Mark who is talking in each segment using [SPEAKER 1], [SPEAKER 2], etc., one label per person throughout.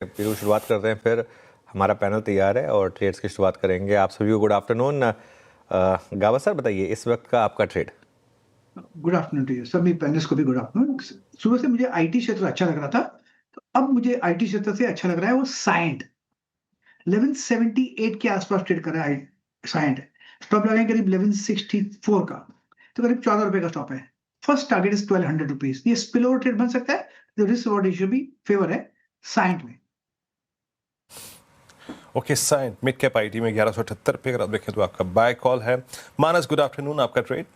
[SPEAKER 1] पीरू शुरुआत करते हैं, फिर हमारा पैनल तैयार है और ट्रेड्स की शुरुआत करेंगे। आप सभी को गुड आफ्टरनून। गावा सर, बताइए इस वक्त का आपका trade.
[SPEAKER 2] Good afternoon to you सभी पैनलिस्ट को भी गुड आफ्टरनून। सुबह से मुझे आईटी क्षेत्र अच्छा लग रहा था, तो अब मुझे आईटी क्षेत्र से अच्छा लग रहा है वो साइंट 1178 के आसपास ट्रेड कर रहा है। साइंट स्टॉप लगाएं करीब 1164 का, तो करीब 14 रुपए का स्टॉप है। First target is 1200 rupees. ये स्पिल ओवर ट्रेड बन सकता है, जो रिस्क रिवॉर्ड रेशियो भी फेवर है साइंट में।
[SPEAKER 3] Okay, Cyient mid cap IT में 1178 पे अगर आप देखें तो आपका बाय कॉल है। मानस, गुड आफ्टरनून, आपका trade.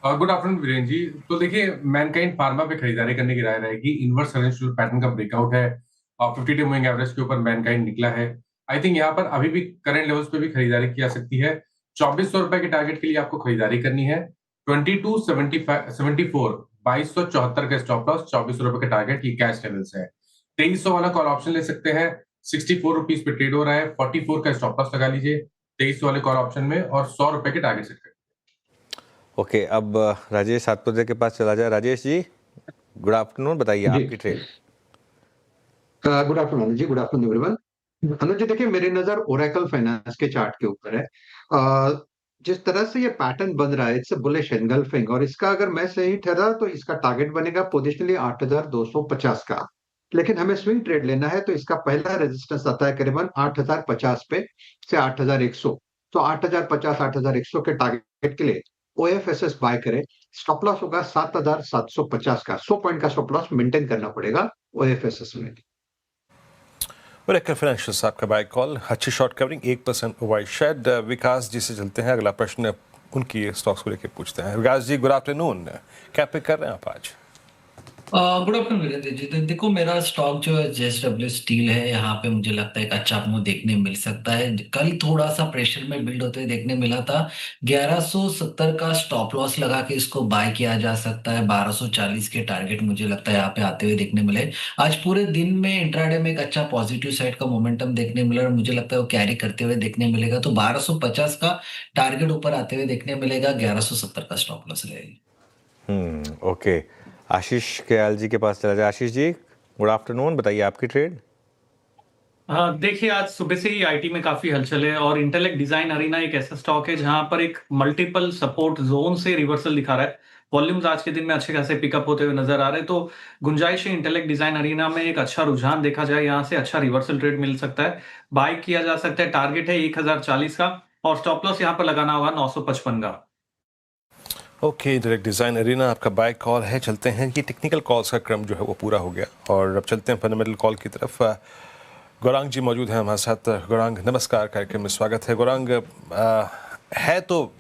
[SPEAKER 4] Good afternoon Virendra ji. तो देखिए, मैनकाइंड फार्मा पे खरीदारी करने की राय रहेगी। इनवर्स रेजिस्टेंस पैटर्न का ब्रेकआउट है और 50 मूविंग एवरेज के ऊपर मैनकाइंड निकला है। आई थिंक यहाँ पर अभी भी करंट लेवल्स पे भी खरीदारी की जा सकती है। 2400 रुपए के टारगेट के लिए आपको खरीदारी करनी है। 2274 2274 का स्टॉप लॉस, 2400 रुपए का टारगेट, ये कैश लेवल्स है। 2300 वाला कॉल ऑप्शन ले सकते हैं। 64 रुपीज पे ट्रेड हो रहा है। 44 का स्टॉप लॉस लगा लीजिए 2300 वाले कॉल ऑप्शन में और 100 रुपए के टारगेट सेट करें।
[SPEAKER 1] ओके, अब राजेश सातपुते के पास चला जाए। राजेश जी, गुड आफ्टरनून, बताइए आपकी ट्रेड।
[SPEAKER 5] गुड आफ्टरनून जी, गुड आफ्टरनून एवरीवन। अनुज जी, देखिए मेरी नजर ओरेकल फाइनेंस के चार्ट के ऊपर है। जिस तरह से ये पैटर्न बन रहा है, इट्स बुलिश एनगल्फिंग, और इसका अगर मैं सही ठहरा तो इसका टारगेट बनेगा पोजिशनली 8250 का। लेकिन हमें स्विंग ट्रेड लेना है, तो इसका पहला रेजिस्टेंस आता है करीबन 8050 पे से 8100। तो 8050 8100 के टारगेट के लिए ओएफएसएस बाय करें। स्टॉप लॉस होगा 7750 का। 100 पॉइंट का स्टॉप लॉस मेंटेन करना पड़ेगा ओएफएसएस में।
[SPEAKER 3] ओरेकल फाइनेंशियल्स आपका बाय कॉल, अच्छी शॉर्ट कवरिंग, 1% ओवर शेड। विकास जी से चलते हैं, अगला प्रश्न उनकी स्टॉक्स को लेकर पूछते हैं। विकास जी, गुड आफ्टरनून, क्या पिक कर रहे हैं आप आज?
[SPEAKER 6] Good afternoon Virendra ji. तो देखो, मेरा स्टॉक जो है जेएसडब्ल्यू स्टील है। यहाँ पे मुझे लगता है एक अच्छा मूव देखने मिल सकता है। कल थोड़ा सा प्रेशर में बिल्ड होते हुए देखने मिला था। 1170 का स्टॉप लॉस लगा के इसको बाय किया जा सकता है। 1240 के टारगेट मुझे लगता है यहाँ पे आते हुए देखने मिले। आज पूरे दिन में इंट्राडे में एक अच्छा पॉजिटिव साइड का मोमेंटम देखने मिला और मुझे लगता है वो कैरी करते हुए देखने मिलेगा। तो 1250 का टारगेट ऊपर आते हुए देखने मिलेगा। 1170 का स्टॉप लॉस रहेगी।
[SPEAKER 1] ओके, आशीष कयाल जी के पास चला जाए। आशीष जी, गुड आफ्टरनून, बताइए आपकी ट्रेड।
[SPEAKER 7] हाँ, देखिए आज सुबह से ही आईटी में काफी हलचल है और इंटेलेक्ट डिजाइन अरीना एक ऐसा स्टॉक है जहां पर एक मल्टीपल सपोर्ट जोन से रिवर्सल दिखा रहा है। वॉल्यूम्स आज के दिन में अच्छे खासे पिकअप होते हुए नजर आ रहे हैं, तो गुंजाइश है इंटेलेक्ट डिजाइन अरीना में एक अच्छा रुझान देखा जाए, यहाँ से अच्छा रिवर्सल ट्रेड मिल सकता है, बाय किया जा सकता है। टारगेट है 1040 का और स्टॉप लॉस यहाँ पर लगाना होगा 955 का।
[SPEAKER 3] ओके, डायरेक्ट डिजाइन अरीना आपका बाय कॉल है। चलते हैं कि टेक्निकल कॉल्स का क्रम जो है वो पूरा हो गया और अब चलते हैं फंडामेंटल कॉल की तरफ। गौरांग जी मौजूद हैं हमारे साथ। गौरांग, नमस्कार, कार्यक्रम में स्वागत है। गौरांग, है तो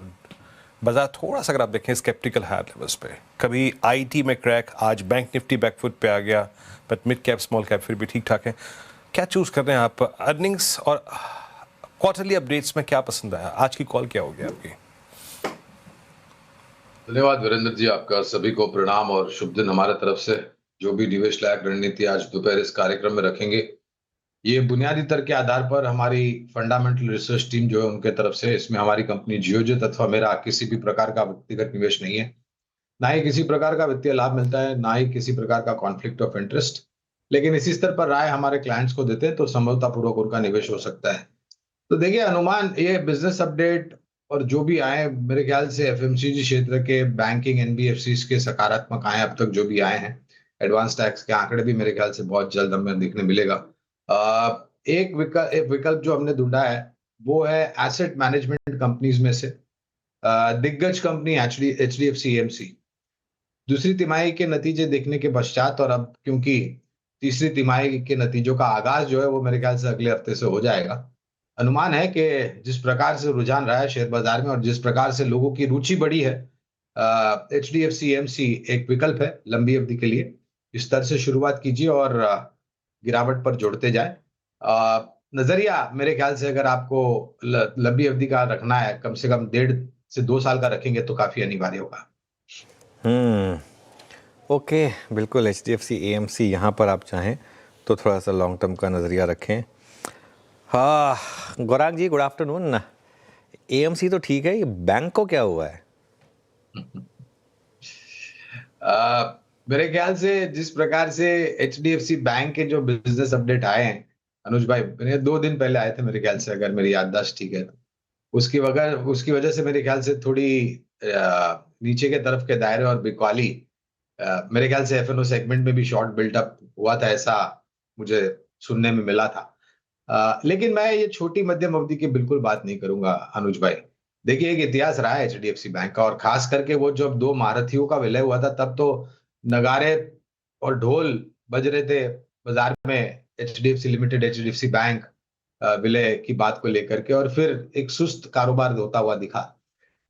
[SPEAKER 3] बाजार थोड़ा सा अगर आप देखें स्केप्टिकल हायर लेवल्स पे, कभी आईटी में क्रैक, आज बैंक निफ्टी बैकफुट पे आ गया, but mid cap small cap फिर भी ठीक ठाक है। क्या चूज कर रहे हैं आप? अर्निंग्स और क्वार्टरली अपडेट्स में क्या पसंद आया? आज की कॉल क्या होगी आपकी?
[SPEAKER 8] धन्यवाद वीरेंद्र जी, आपका सभी को प्रणाम और शुभ दिन हमारे तरफ से। जो भी निवेश लायक रणनीति आज दोपहर इस कार्यक्रम में रखेंगे, ये बुनियादी तर्क के आधार पर हमारी फंडामेंटल रिसर्च टीम जो है उनके तरफ से, इसमें हमारी कंपनी जियोजेट अथवा मेरा किसी भी प्रकार का व्यक्तिगत निवेश नहीं है। ना ही किसी प्रकार का वित्तीय लाभ मिलता है, ना ही किसी प्रकार का कॉन्फ्लिक्ट ऑफ इंटरेस्ट। लेकिन इसी स्तर पर राय हमारे क्लाइंट्स को देते हैं तो संभवतापूर्वक उनका निवेश हो सकता है। तो देखिए, अनुमान ये बिजनेस अपडेट और जो भी आए, मेरे ख्याल से एफएमसीजी क्षेत्र के बैंकिंग एनबीएफसीज के सकारात्मक आए अब तक जो भी आए हैं। एडवांस टैक्स के आंकड़े भी मेरे ख्याल से बहुत जल्द हमें देखने मिलेगा। एक विकल्प जो हमने ढूंढा है वो है एसेट मैनेजमेंट कंपनीज में से दिग्गज कंपनी एचडीएफसी एएमसी। दूसरी तिमाही के नतीजे देखने के पश्चात, और अब क्योंकि तीसरी तिमाही के नतीजों का आगाज जो है वो मेरे ख्याल से अगले हफ्ते से हो जाएगा, अनुमान है कि जिस प्रकार से रुझान रहा है शेयर बाजार में और जिस प्रकार से लोगों की रुचि बढ़ी है, एचडीएफसी एएमसी एक विकल्प है लंबी अवधि के लिए। इस स्तर से शुरुआत कीजिए और गिरावट पर जोड़ते जाए। नजरिया मेरे ख्याल से अगर आपको लंबी अवधि का रखना है, कम से कम 1.5 से 2 साल का रखेंगे तो काफी अनिवार्य होगा।
[SPEAKER 1] ओके, बिल्कुल, एचडीएफसी एएमसी यहाँ पर आप चाहें तो थोड़ा सा लॉन्ग टर्म का नज़रिया रखें। हाँ, गौरांग जी, गुड आफ्टरनून। एएमसी तो ठीक है, ये बैंक को क्या हुआ है?
[SPEAKER 8] मेरे ख्याल से जिस प्रकार से एचडीएफसी बैंक के जो बिजनेस अपडेट आए हैं अनुज भाई, मेरे 2 दिन पहले आए थे मेरे ख्याल से, अगर मेरी याददाश्त ठीक है तो। उसकी वजह से मेरे ख्याल से थोड़ी नीचे के तरफ के दायरे और बिकवाली, मेरे ख्याल से एफएनओ सेगमेंट में भी शॉर्ट बिल्टअप हुआ था, ऐसा मुझे सुनने में मिला था। लेकिन मैं ये छोटी मध्यम अवधि की बिल्कुल बात नहीं करूंगा अनुज भाई। देखिए, एक इतिहास रहा है एचडीएफसी बैंक का, और खास करके वो जब 2 महारथियों का विलय हुआ था तब तो नगाड़े और ढोल बज रहे थे बाजार में, एचडीएफसी लिमिटेड, एचडीएफसी बैंक विलय की बात को लेकर के, और फिर एक सुस्त कारोबार होता हुआ दिखा।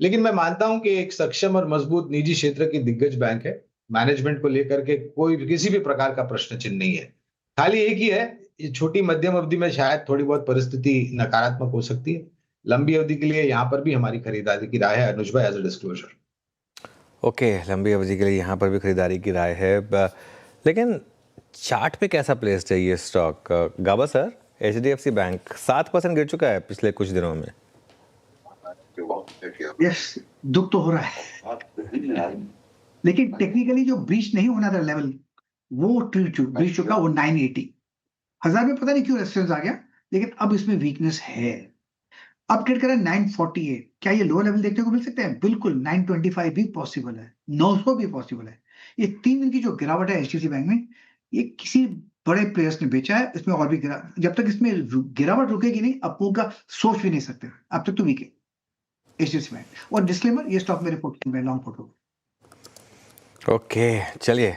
[SPEAKER 8] लेकिन मैं मानता हूं कि एक सक्षम और मजबूत निजी क्षेत्र की दिग्गज बैंक है। मैनेजमेंट को लेकर के किसी भी प्रकार का प्रश्न चिन्ह नहीं है। खाली एक ही है, ये छोटी मध्यम अवधि में शायद थोड़ी बहुत परिस्थिति नकारात्मक हो सकती है। लंबी अवधि के लिए यहाँ पर भी हमारी खरीदारी की राय है अनुज भाई, एज अ डिस्क्लोजर।
[SPEAKER 1] ओके, लंबी अवधि के लिए यहाँ पर भी खरीदारी की राय है। लेकिन चार्ट पे कैसा प्लेस्ड है ये स्टॉक? गाबा सर, एचडीएफसी बैंक 7% गिर चुका है पिछले कुछ दिनों में।
[SPEAKER 2] यस, दुख तो हो रहा है, लेकिन टेक्निकली जो ब्रीच नहीं होना था लेवल, वो ब्रीच चुका, वो 980 हजार में। पता नहीं क्यों रेजिस्टेंस आ गया, लेकिन अब इसमें वीकनेस है। अब ट्रेड कर रहा है 948। क्या ये लो लेवल देखने को मिल सकते हैं? बिल्कुल। 925 भी पॉसिबल है, 900 भी पॉसिबल है। ये 3 दिन की जो गिरावट है एचडीएफसी बैंक में, ये किसी बड़े प्लेयर्स ने बेचा है, इसमें और भी जब तक इसमें गिरावट रुकेगी नहीं, अप्पू का सोच भी नहीं सकते। अब तक तो वीक है एचडीएफसी बैंक। और डिस्क्लेमर, ये स्टॉक मेरे पोर्टफोलियो में लॉन्ग पोर्टफोलियो।
[SPEAKER 1] ओके, चलिए